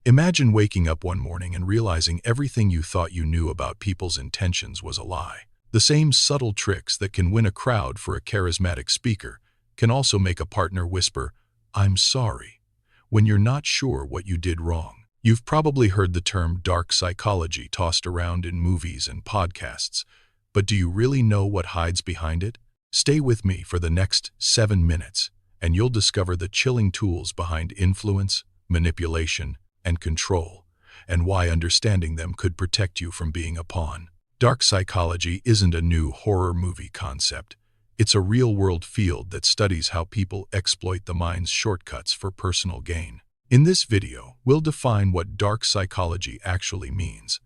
Imagine waking up one morning and realizing everything you thought you knew about people's intentions was a lie. The same subtle tricks that can win a crowd for a charismatic speaker can also make a partner whisper, "I'm sorry," when you're not sure what you did wrong. You've probably heard the term dark psychology tossed around in movies and podcasts, but do you really know what hides behind it? Stay with me for the next 7 minutes, and you'll discover the chilling tools behind influence, manipulation, and control, and why understanding them could protect you from being a pawn. Dark psychology isn't a new horror movie concept. It's a real-world field that studies how people exploit the mind's shortcuts for personal gain. In this video, we'll define what dark psychology actually means,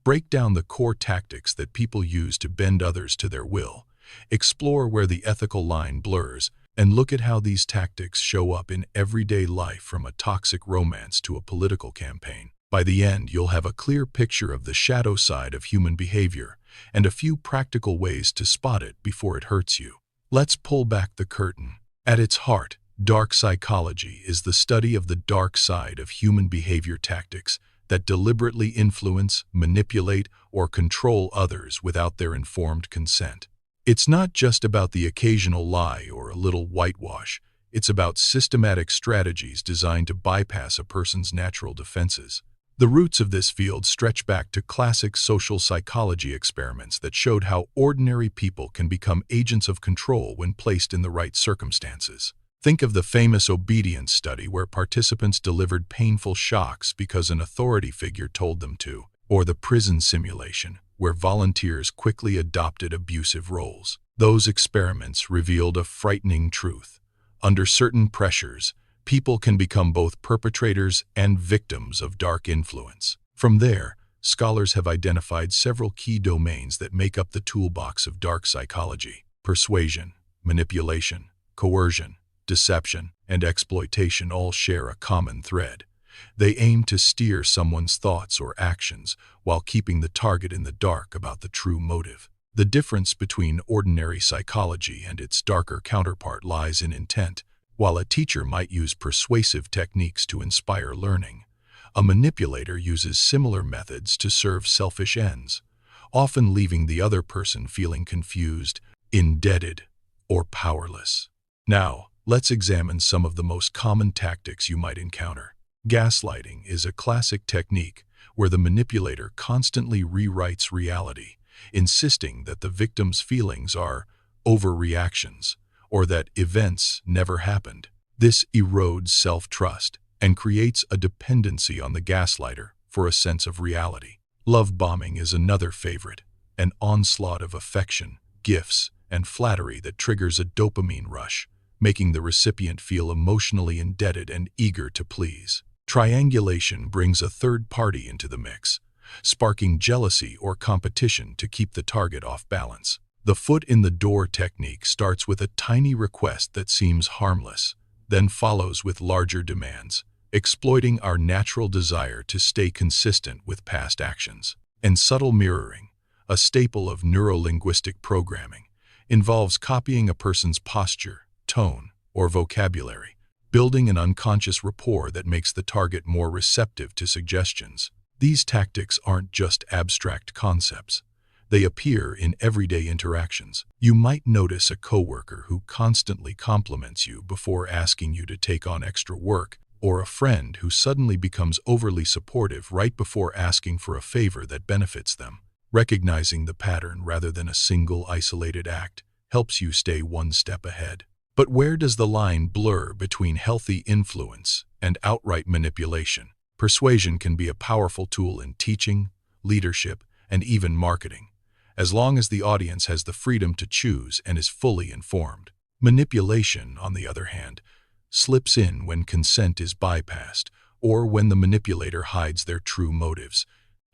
break down the core tactics that people use to bend others to their will, explore where the ethical line blurs, and look at how these tactics show up in everyday life, from a toxic romance to a political campaign. By the end, you'll have a clear picture of the shadow side of human behavior and a few practical ways to spot it before it hurts you. Let's pull back the curtain. At its heart, dark psychology is the study of the dark side of human behavior tactics that deliberately influence, manipulate, or control others without their informed consent. It's not just about the occasional lie or a little whitewash. It's about systematic strategies designed to bypass a person's natural defenses. The roots of this field stretch back to classic social psychology experiments that showed how ordinary people can become agents of control when placed in the right circumstances. Think of the famous obedience study, where participants delivered painful shocks because an authority figure told them to, or the prison simulation, where volunteers quickly adopted abusive roles. Those experiments revealed a frightening truth. Under certain pressures, people can become both perpetrators and victims of dark influence. From there, scholars have identified several key domains that make up the toolbox of dark psychology. Persuasion, manipulation, coercion, deception, and exploitation all share a common thread. They aim to steer someone's thoughts or actions while keeping the target in the dark about the true motive. The difference between ordinary psychology and its darker counterpart lies in intent. While a teacher might use persuasive techniques to inspire learning, a manipulator uses similar methods to serve selfish ends, often leaving the other person feeling confused, indebted, or powerless. Now, let's examine some of the most common tactics you might encounter. Gaslighting is a classic technique where the manipulator constantly rewrites reality, insisting that the victim's feelings are overreactions, or that events never happened. This erodes self-trust and creates a dependency on the gaslighter for a sense of reality. Love bombing is another favorite, an onslaught of affection, gifts, and flattery that triggers a dopamine rush, making the recipient feel emotionally indebted and eager to please. Triangulation brings a third party into the mix, sparking jealousy or competition to keep the target off balance. The foot in the door technique starts with a tiny request that seems harmless, then follows with larger demands, exploiting our natural desire to stay consistent with past actions. And subtle mirroring, a staple of neurolinguistic programming, involves copying a person's posture, tone, or vocabulary, building an unconscious rapport that makes the target more receptive to suggestions. These tactics aren't just abstract concepts. They appear in everyday interactions. You might notice a coworker who constantly compliments you before asking you to take on extra work, or a friend who suddenly becomes overly supportive right before asking for a favor that benefits them. Recognizing the pattern rather than a single isolated act helps you stay one step ahead. But where does the line blur between healthy influence and outright manipulation? Persuasion can be a powerful tool in teaching, leadership, and even marketing, as long as the audience has the freedom to choose and is fully informed. Manipulation, on the other hand, slips in when consent is bypassed or when the manipulator hides their true motives.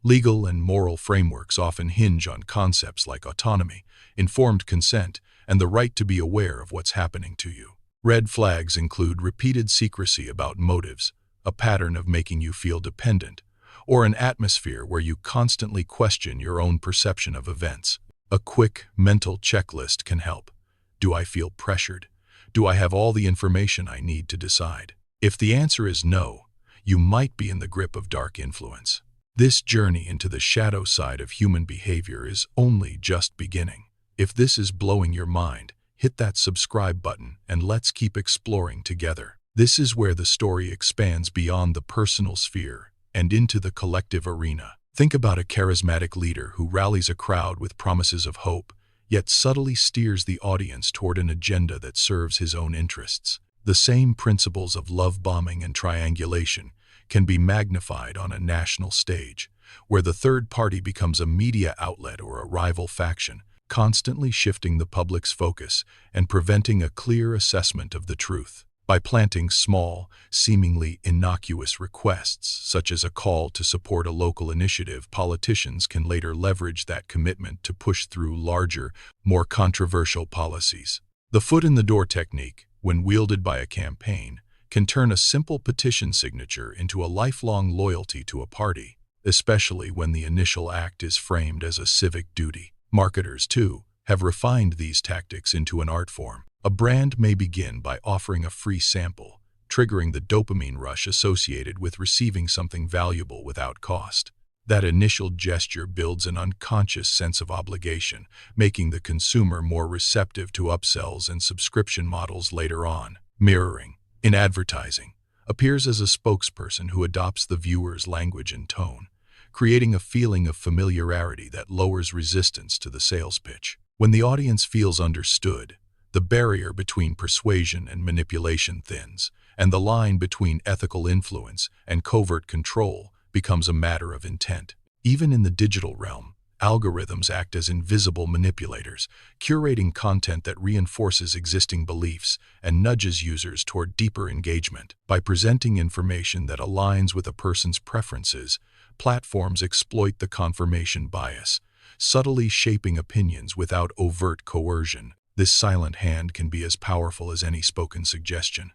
Legal and moral frameworks often hinge on concepts like autonomy, informed consent, and the right to be aware of what's happening to you. Red flags include repeated secrecy about motives, a pattern of making you feel dependent, or an atmosphere where you constantly question your own perception of events. A quick mental checklist can help. Do I feel pressured? Do I have all the information I need to decide? If the answer is no, you might be in the grip of dark influence. This journey into the shadow side of human behavior is only just beginning. If this is blowing your mind, hit that subscribe button and let's keep exploring together. This is where the story expands beyond the personal sphere and into the collective arena. Think about a charismatic leader who rallies a crowd with promises of hope, yet subtly steers the audience toward an agenda that serves his own interests. The same principles of love bombing and triangulation can be magnified on a national stage, where the third party becomes a media outlet or a rival faction, constantly shifting the public's focus and preventing a clear assessment of the truth. By planting small, seemingly innocuous requests, such as a call to support a local initiative, politicians can later leverage that commitment to push through larger, more controversial policies. The foot-in-the-door technique, when wielded by a campaign, can turn a simple petition signature into a lifelong loyalty to a party, especially when the initial act is framed as a civic duty. Marketers, too, have refined these tactics into an art form. A brand may begin by offering a free sample, triggering the dopamine rush associated with receiving something valuable without cost. That initial gesture builds an unconscious sense of obligation, making the consumer more receptive to upsells and subscription models later on. Mirroring, in advertising, appears as a spokesperson who adopts the viewer's language and tone, creating a feeling of familiarity that lowers resistance to the sales pitch. When the audience feels understood, the barrier between persuasion and manipulation thins, and the line between ethical influence and covert control becomes a matter of intent. Even in the digital realm, algorithms act as invisible manipulators, curating content that reinforces existing beliefs and nudges users toward deeper engagement. By presenting information that aligns with a person's preferences, platforms exploit the confirmation bias, subtly shaping opinions without overt coercion. This silent hand can be as powerful as any spoken suggestion,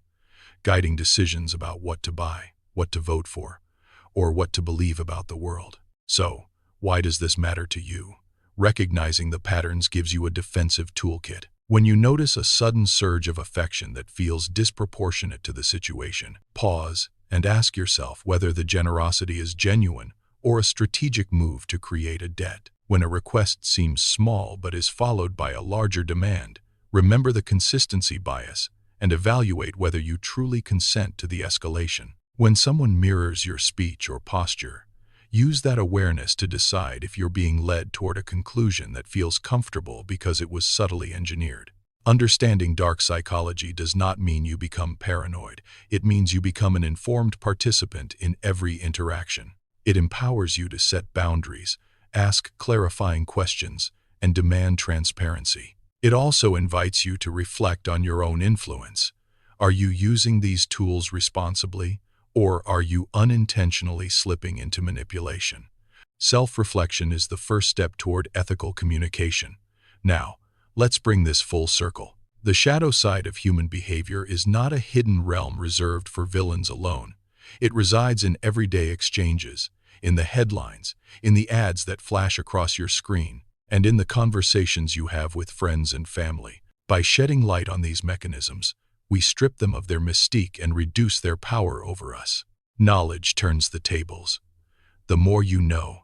guiding decisions about what to buy, what to vote for, or what to believe about the world. So, why does this matter to you? Recognizing the patterns gives you a defensive toolkit. When you notice a sudden surge of affection that feels disproportionate to the situation, pause and ask yourself whether the generosity is genuine or a strategic move to create a debt. When a request seems small but is followed by a larger demand, remember the consistency bias and evaluate whether you truly consent to the escalation. When someone mirrors your speech or posture, use that awareness to decide if you're being led toward a conclusion that feels comfortable because it was subtly engineered. Understanding dark psychology does not mean you become paranoid. It means you become an informed participant in every interaction. It empowers you to set boundaries, ask clarifying questions, and demand transparency. It also invites you to reflect on your own influence. Are you using these tools responsibly, or are you unintentionally slipping into manipulation? Self-reflection is the first step toward ethical communication. Now, let's bring this full circle. The shadow side of human behavior is not a hidden realm reserved for villains alone. It resides in everyday exchanges, in the headlines, in the ads that flash across your screen, and in the conversations you have with friends and family. By shedding light on these mechanisms, we strip them of their mystique and reduce their power over us. Knowledge turns the tables. The more you know,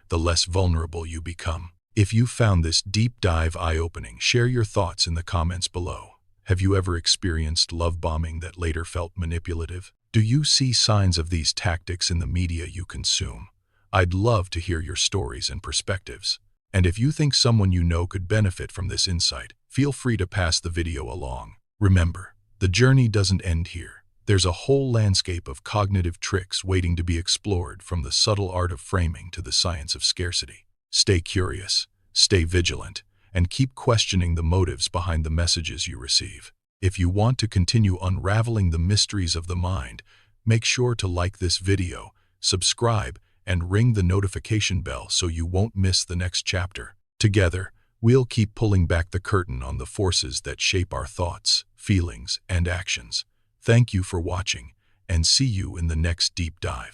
the less vulnerable you become. If you found this deep dive eye-opening, share your thoughts in the comments below. Have you ever experienced love bombing that later felt manipulative? Do you see signs of these tactics in the media you consume? I'd love to hear your stories and perspectives. And if you think someone you know could benefit from this insight, feel free to pass the video along. Remember, the journey doesn't end here. There's a whole landscape of cognitive tricks waiting to be explored, from the subtle art of framing to the science of scarcity. Stay curious, stay vigilant, and keep questioning the motives behind the messages you receive. If you want to continue unraveling the mysteries of the mind, make sure to like this video, subscribe, and ring the notification bell so you won't miss the next chapter. Together, we'll keep pulling back the curtain on the forces that shape our thoughts, feelings, and actions. Thank you for watching, and see you in the next deep dive.